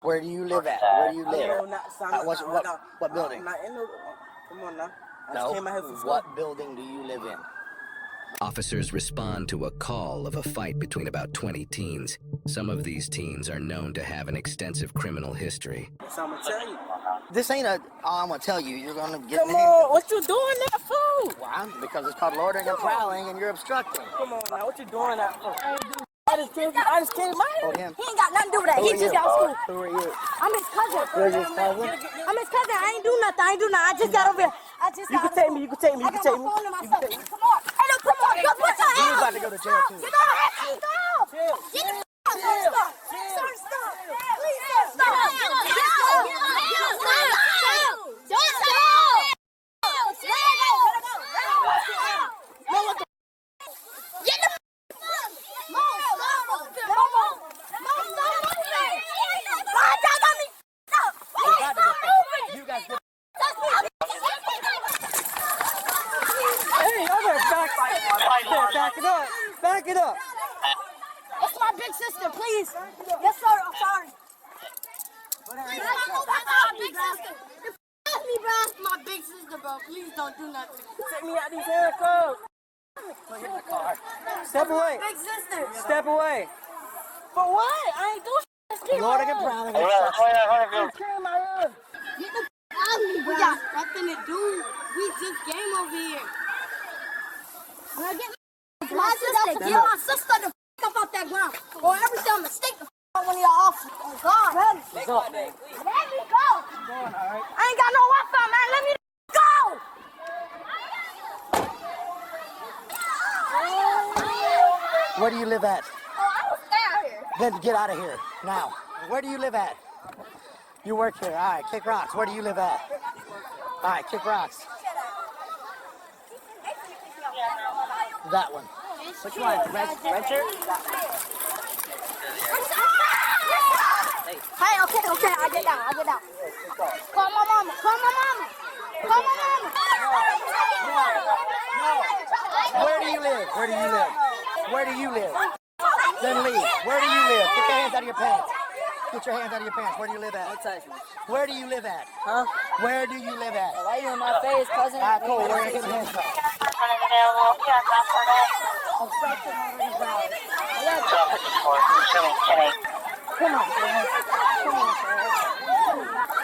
Where do you live at? Where do you live? No, What building? Not in the, come on now. I No. just came out here for fun. What building do you live in? Officers respond to a call of a fight between about 20 teens. Some of these teens are known to have an extensive criminal history. So I'm gonna tell you. This ain't a. Oh, I'm gonna tell you. You're gonna get. Come on, what you doing that for? Why? Because it's called loitering and prowling, and you're obstructing. Come on now, what you doing that for? I just came my Oh, him. He ain't got nothing to do with that. Who He are just you? got school. Who are you? I'm his cousin. You're his cousin? I'm his cousin. I ain't do nothing. I just got over here. You can take me, you can take me, you I can got take my me. phone and my stuff. Come on. Hey, no, come on. Go put your You hands. about to go to jail too. Get off. Stop. Chill. Get the stop. Sir, stop. Please, sir, stop. Back it up. That's my big sister, please. Yes, sir. I'm sorry. That's my big sister. That's me, bro. That's my big sister, bro. Please don't do nothing. Take me out these handcuffs. Step away. Big sister. Step away. For what? I ain't do shit. Loitering and prowling. Came out here. Get the out of me, bro. We got nothing to do. We just game over here. Now get my sister. Get my sister the up off that ground. Or every time I stick the out one of your officers. Oh, God. Let me go. I ain't got no Wi-Fi, man. Let me go. Where do you live at? Oh, I will stay out here. Then get out of here now. Where do you live at? You work here. All right, kick rocks. Where do you live at? All right, kick rocks. That one. Which one? Red shirt? Hey, okay, I get down. Call my mama. Where do you live? Then leave. Where do you live? Get your hands out of your pants. Where do you live at? Where do you live at? Huh? Where do you live at? Why you in my face, cousin? All right, cool. We're going to get the hands up. Come on.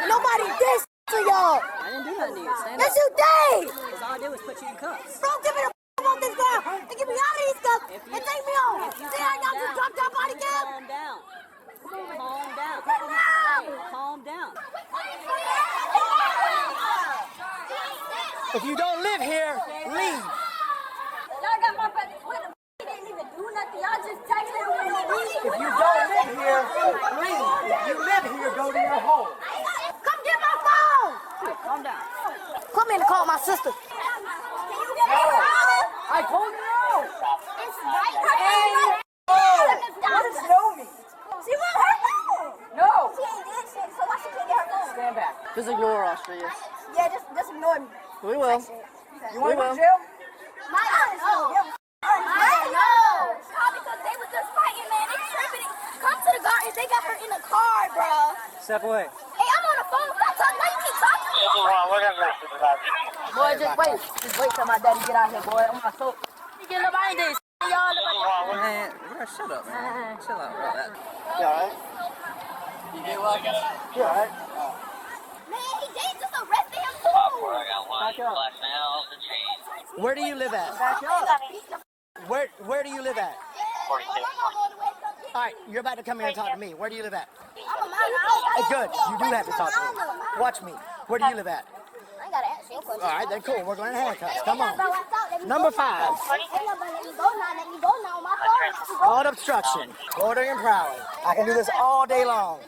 Nobody did to y'all. I didn't do nothing to you. Stand Yes, you did. Because all I did was put you in cuffs. Don't give me the on this ground and get me out of these stuff and take me home. See, I got you dropped that body cam. Calm down. Calm down. If you don't live here, leave. Y'all got my brother. He didn't even do nothing. Y'all just texted him when he leave. If you don't live here, leave. If you live here, go to your home. Come get my phone. Calm down. Come in and call my sister. I told you no. It's right Hey, what is Nomi? She want her phone. No. She ain't did shit, so why she can't get her phone? Stand back. Just ignore us, please. Yeah, just ignore me. We will. You want to go to jail? My I know. Probably because they was just fighting, man. They tripping. Come to the garden. They got her in the car, bro. Step away. Hey, I'm on the phone. Stop talking. Why you keep talking? Boy, just wait. Just wait till my daddy get out here, boy. I'm my soul. You get nobody this. Y'all man, bro, shut up, man. Chill out, bro. You alright? You get what? You alright? Man, they just arrested him too. Where do you live at? Where do you live at? 42. Alright, you're about to come here and talk to me. Where do you live at? I'm a minor. Good. You do have to talk to me. Watch me. Where do you live at? I gotta ask you a question. Alright, then cool. We're going to handcuffs. Come on. on. Number 5. Let me go now. My phone. Called obstruction. Loitering and prowling. I can do this all day long.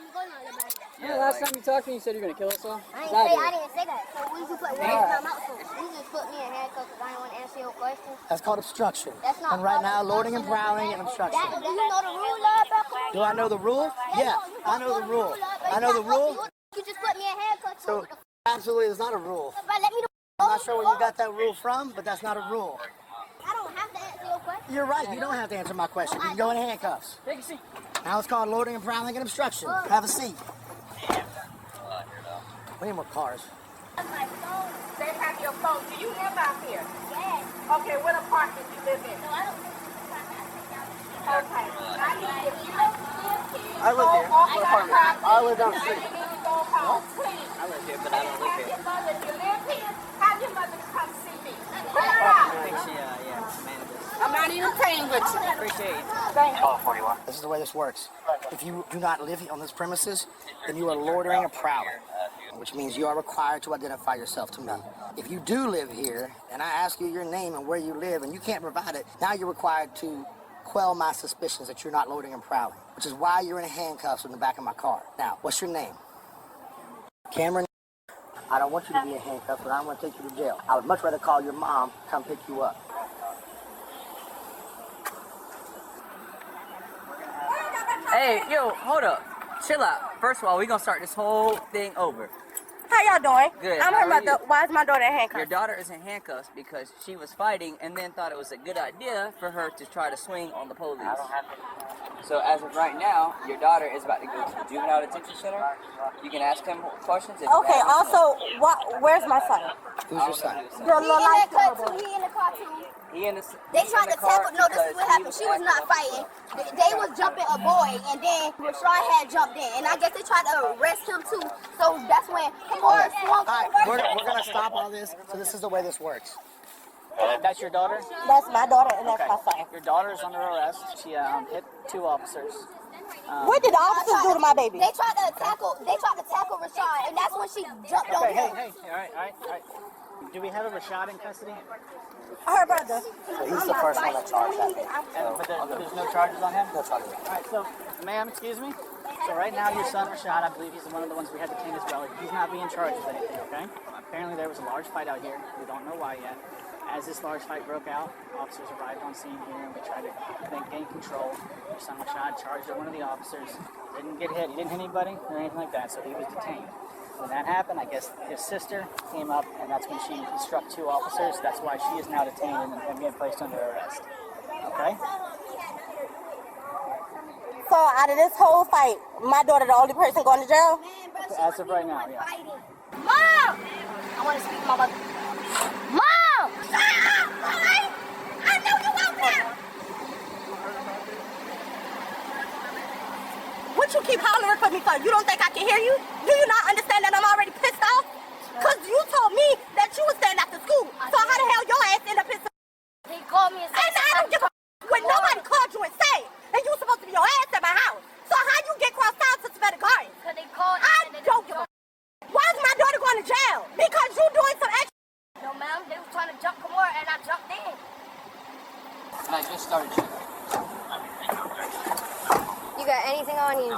Yeah, last time you talked to me, you said you're going to kill us all. I didn't say that. So we just put words in my mouth. You just put me in handcuffs because I didn't want to answer your question. That's called obstruction. That's not And right called now, loitering and obstruction. prowling and obstruction. Do you know the rule, bro? Do I know the rule? Yeah, I know the rule. I know the rule. You just put me in handcuffs. So, absolutely, it's not a rule. Let me I'm not sure where you got that rule from, but that's not a rule. I don't have to answer your question. You're right. You don't have to answer my question. You can go in handcuffs. Take a seat. Now it's called loitering and prowling and obstruction. Have a seat. We need more cars. They have your phone. Do you live out here? Yes. Okay, what apartment do you live in? No, I don't. Okay. I need, if you don't live here, I live here. go off What the apartment? property. I live down the street. You need to go home, please. I live here, but I don't live Have here. your mother, if you live here, have your mother come see me. Pull her I out. think she, manages. I'm not even paying with you. Appreciate it. Thank you. This is the way this works. If you do not live on this premises, then you are loitering or prowling, which means you are required to identify yourself to me. If you do live here, and I ask you your name and where you live, and you can't provide it, now you're required to quell my suspicions that you're not loitering and prowling, which is why you're in handcuffs in the back of my car. Now, what's your name? Cameron. I don't want you to be in handcuffs, but I want to take you to jail. I would much rather call your mom come pick you up. Hey, yo, hold up. Chill out. First of all, we're going to start this whole thing over. How y'all doing? Good. I'm How her are mother. you? Why is my daughter in handcuffs? Your daughter is in handcuffs because she was fighting and then thought it was a good idea for her to try to swing on the police. So as of right now, your daughter is about to go to the juvenile detention center. You can ask him questions. If you Okay, have also, where's my son? Who's your son? The little light skinned boy. He in the car too. He in the, They he's tried in the to car tackle. No, this is because what he happened. She was not fighting. They was jumping a boy, and then Rashad had jumped in, and I guess they tried to arrest him too. So that's when cars swung. All right, we're going to stop all this. So this is the way this works. That's your daughter? That's my daughter, and that's Okay. my son. Your daughter is under arrest. She hit 2 officers. What did the officers do to my baby? They tried to tackle. They tried to tackle Rashad, and that's when she jumped on Okay, him. hey, all right. Do we have a Rashad in custody? Her brother. He's the first one that charged that day. But there's no charges on him? No charges. All right, so, ma'am, excuse me. So right now your son Rashad, I believe he's one of the ones we had detained as well. He's not being charged with anything, okay? Apparently there was a large fight out here. We don't know why yet. As this large fight broke out, officers arrived on scene here and we tried to gain control. Your son Rashad charged at one of the officers. Didn't get hit. He didn't hit anybody or anything like that, so he was detained. When that happened, I guess his sister came up, and that's when she struck 2 officers. That's why she is now detained and being placed under arrest. Okay? So out of this whole fight, my daughter the only person going to jail? As of right now, yeah. Mom! I want to speak to my mother. Mom! I know you out there! What you keep hollering for me for? You don't think I can hear you? Do you not understand that I'm already pissed off? Because you told me that you was staying after school. So how the hell your ass end up pissed off? They called me and said, And I don't give a when nobody called you and say, and you supposed to be your ass at my house. So how you get crossed out to Savannah Gardens? because they called I don't give a why is my daughter going to jail? Because you doing some extra. No, ma'am, they were trying to jump Kamora, and I jumped in. And I just started shooting. You got anything on you?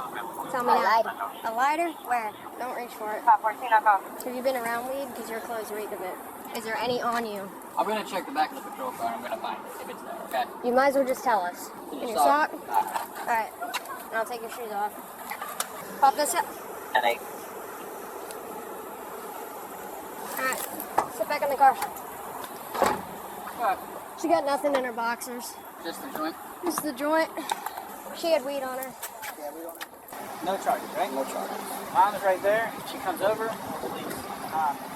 Tell me A now. lighter. A lighter? Where? Don't reach for it. 514, I go. Have you been around weed? Because your clothes reek of it. Is there any on you? I'm going to check the back of the patrol car and I'm going to find it if it's there, okay? You might as well just tell us. In In your your sock? sock? Alright. And I'll take your shoes off. Pop this up. And Alright. Sit back in the car. Alright, She got nothing in her boxers. just the joint. This is the joint. She had weed on her. No charges, right? No charges. Mom's right there. She comes over, release.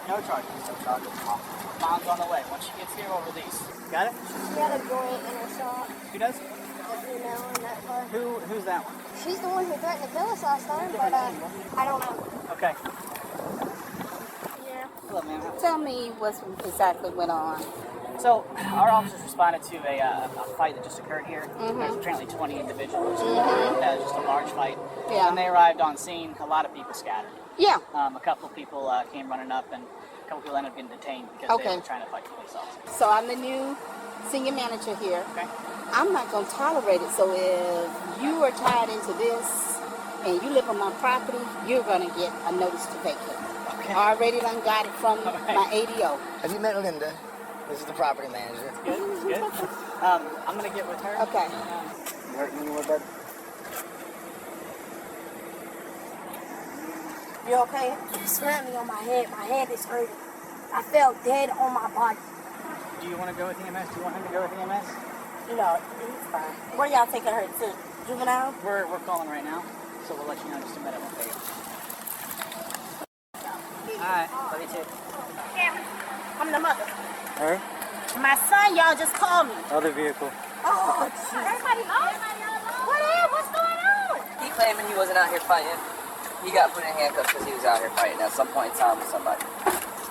No charges. No charges. Mom's on the way. Once she gets here, we'll release. Got it? She had a joint in her sock. Who does? The female in that car. Who's that one? She's the one who threatened to kill us last time, but I don't know. Okay. Yeah. Hello, ma'am. Tell me what exactly went on. So, our officers responded to a fight that just occurred here. There's apparently 20 individuals. Just a large fight. Yeah. When they arrived on scene, a lot of people scattered. Yeah. A couple of people came running up, and a couple people ended up getting detained because they Okay. were trying to fight police officers. So I'm the new senior manager here. Okay? I'm not going to tolerate it. So if you are tied into this and you live on my property, you're going to get a notice to vacate. Okay. I already done got it from my ADO. Have you met Linda? This is the property manager. Good, good. I'm going to get with her. Okay. You hurting anywhere, bud? You okay? He slammed me on my head. My head is hurting. I fell dead on my body. Do you want to go with EMS? Do you want him to go with EMS? No, he's fine. Where y'all taking her to? Juvenile? We're calling right now, so we'll let you know in just a minute. Okay. Alright, love you too. I'm the mother. Her? My son, y'all just called me. Other vehicle. Oh, everybody knows? What is? What's going on? He claiming he wasn't out here fighting. He got put in handcuffs because he was out here fighting at some point in time with somebody.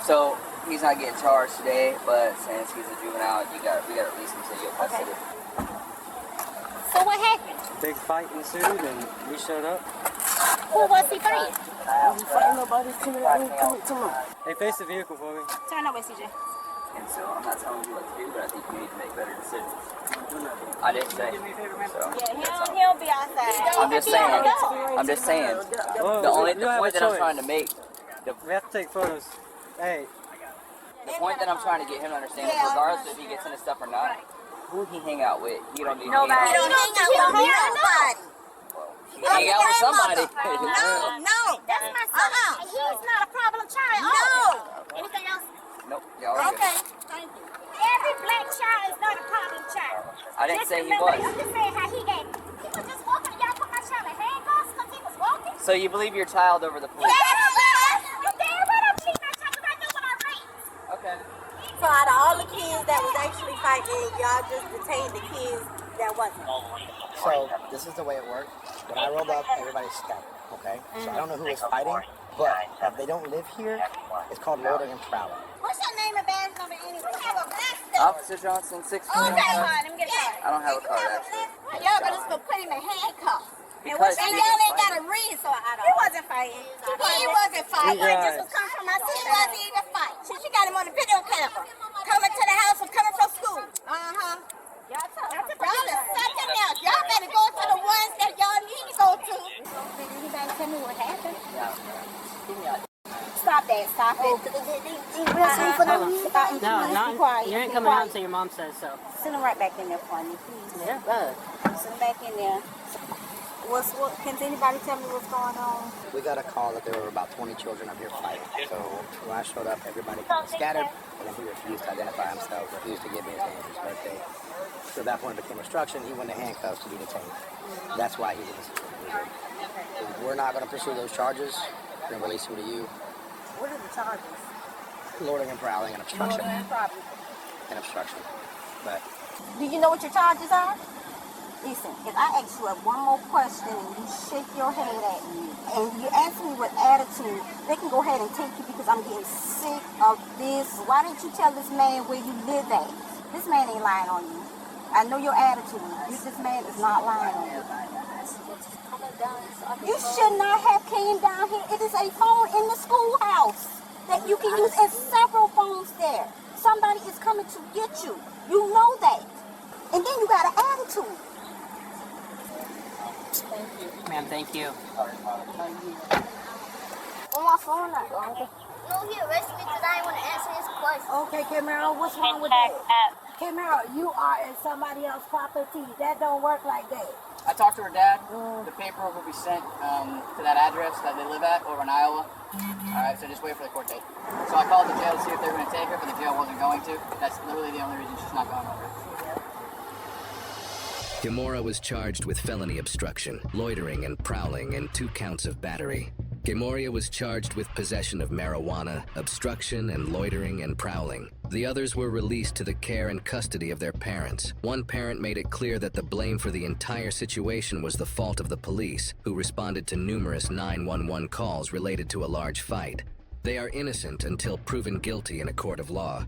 So he's not getting charged today, but since he's a juvenile, we got to release him to your custody. So what happened? Big fight ensued and we showed up. Who was he fighting? Fighting nobody. Come on. Hey, face the vehicle for me. Turn that way, CJ. And so I'm not telling you what to do, but I think you need to make better decisions. I didn't say. So, He'll be outside. I'm just saying. Whoa, The you have point a that I'm choice. trying to make, We have to take photos. Hey, the point that I'm trying to get him to understand is regardless if he gets into stuff or not, who he hang out with, he don't need to hang out with. He don't hang out with nobody. He hang out with somebody. No. That's my son. He's not a problem child. No. Anything else? Nope, y'all are Okay. good. Thank you. Every black child is not a problem child. I didn't say he remember, was. You just said how he got. He was just walking. Y'all put my child in handcuffs because he was walking. So you believe your child over the police? You damn right I'm cheating my child because I knew what I raised. Okay. So out of all the kids that was actually fighting, y'all just detained the kids that wasn't. So this is the way it worked. When I rolled up, everybody scattered. Okay. So I don't know who was fighting, but if they don't live here, it's called loitering and prowling. What's your name and badge number anyway? You have a blaster. Officer Johnson, 6 Okay, let me get a card. I don't have a card actually. Y'all better just go put him in handcuffs. Because And y'all ain't got a reason, so I don't. He wasn't fighting. He wasn't fighting. You guys. This was coming from my sister. He wasn't even fighting. She got him on the video camera. Coming to the house and coming from school. Uh-huh. Y'all are something else. Y'all better go to the ones that y'all need to go to. Did anybody tell me what happened? Stop that. Stop it. No, you ain't coming out until your mom says so. Send him right back in there for me, please. Yeah. Send him back in there. Can anybody tell me what's going on? We got a call that there were about 20 children up here fighting. So when I showed up, everybody scattered, and then he refused to identify himself, refused to give me his name for his birthday. So at that point it became obstruction. He went to handcuffs to be detained. That's why he's in this situation. We're not going to pursue those charges. We're going to release him to you. What are the charges? Loitering and prowling and obstruction. And obstruction. But Do you know what your charges are? Listen, if I ask you one more question and you shake your head at me and you answer me with attitude, they can go ahead and take you because I'm getting sick of this. Why didn't you tell this man where you live at? This man ain't lying on you. I know your attitude. This man is not lying on you. You should not have came down here. It is a phone in the schoolhouse that you can use and several phones there. Somebody is coming to get you. You know that. And then you got an attitude. Ma'am, thank you. On my phone now. No, he arrested me because I didn't want to answer his question. Okay, Camaro, what's wrong with that? Camaro, you are in somebody else's property. That don't work like that. I talked to her dad. The paperwork will be sent to that address that they live at over in Iowa. Alright, so just wait for the court date. So I called the jail to see if they were going to take her, but the jail wasn't going to. That's literally the only reason she's not going over. Gamora was charged with felony obstruction, loitering and prowling, and 2 counts of battery. Gamoria was charged with possession of marijuana, obstruction, and loitering and prowling. The others were released to the care and custody of their parents. One parent made it clear that the blame for the entire situation was the fault of the police, who responded to numerous 911 calls related to a large fight. They are innocent until proven guilty in a court of law.